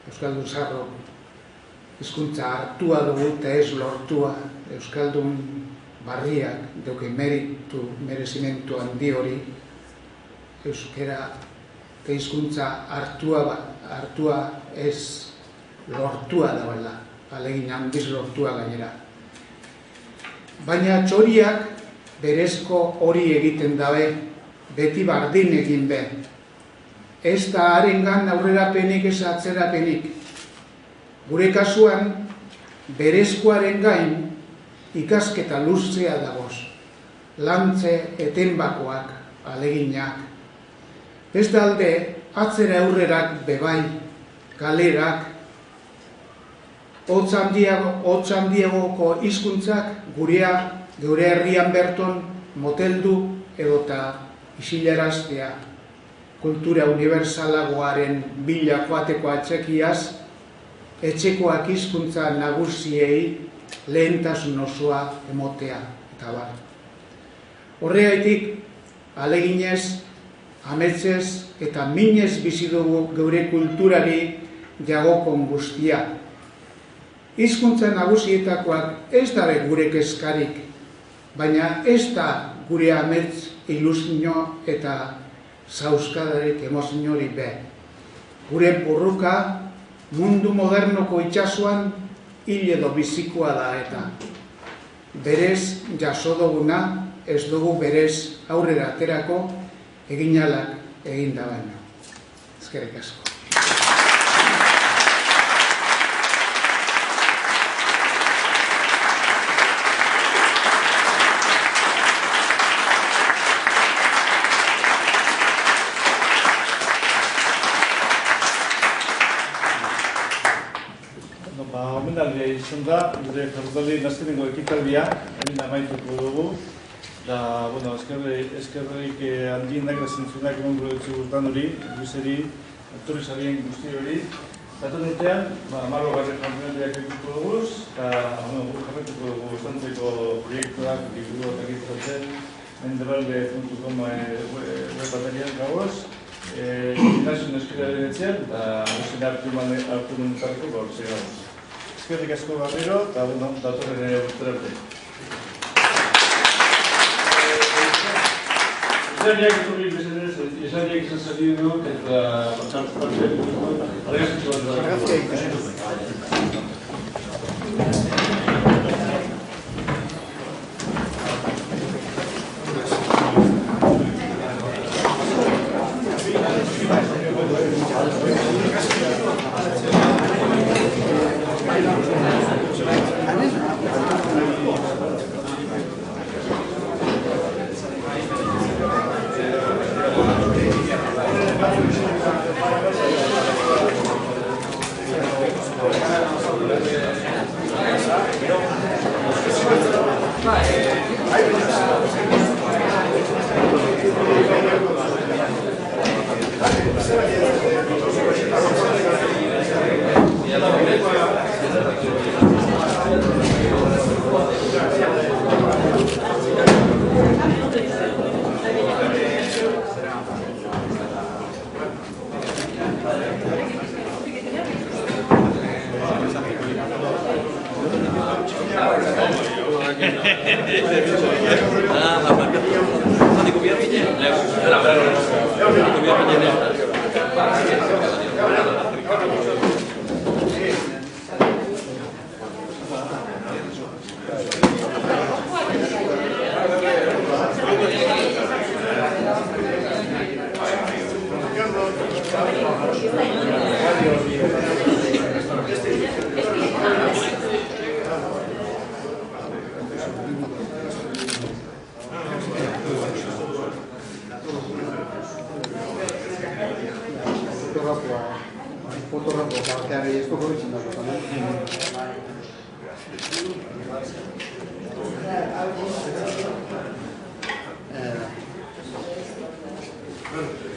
Euskaldun zaharro hizkuntza hartua dugu eta ez lortua. Euskaldun barriak duke merezimentu handi hori, euskera eta hizkuntza hartua ez lortua dagoela, alegin handiz lortua gainera. Baina txoriak berezko hori egiten dabe, beti bardin egin be. Ez da harengan aurrerapenik ez atzerapenik. Gure kasuan, berezkoaren gain ikasketa luzea dagoz. Lantze etenbakoak, aleginak. Beste alde, atzera aurrerak bebai, galerak, hotz handiagoko hizkuntzak gure herrian berton moteldu edota isilaraztea. Kultura universalagoaren bila joateko atxekiaz, etxekoak hizkuntza nagusiei lehentasun osoa emotea eta bar. Horregaitik, aleginez, ametsez eta minez bizi dugu geure kulturari jagokon guztia. Hizkuntza nagusietakoak ez dabe gure kezkarik, baina ez da gure amets ilusio eta zauskadarik emozionori be. Gure burruka mundu modernoko itxasuan hil edo bizikoa da eta berez jaso duguna ez dugu berez aurrera aterako eginalak egin da baino. Eskerrik asko. Omenaldia izan da, gure jardunaldi nazkenengo ekitaldia, egin amaituko dugu. Da, eskerrik handienak da zintzunak egon gure urtan hori, guzeri, etorri zarien guzti hori. Zaten urtean, 10. jardunaldiak egituko dugu, eta jarretuko dugu estantzeko proiektuak, liburuak egitzatzen, mendebalde.com web-atarian gagoz, gimnasiun eskeraren etxean, eta guzien hartu denutareko gaur zegoz. Eskerrik asko barriro, eta datorren urtera arte. Esariak izan zari dut, eta batxartzen dut, argazkitu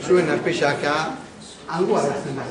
zuen arpexaka hangoa da zen da.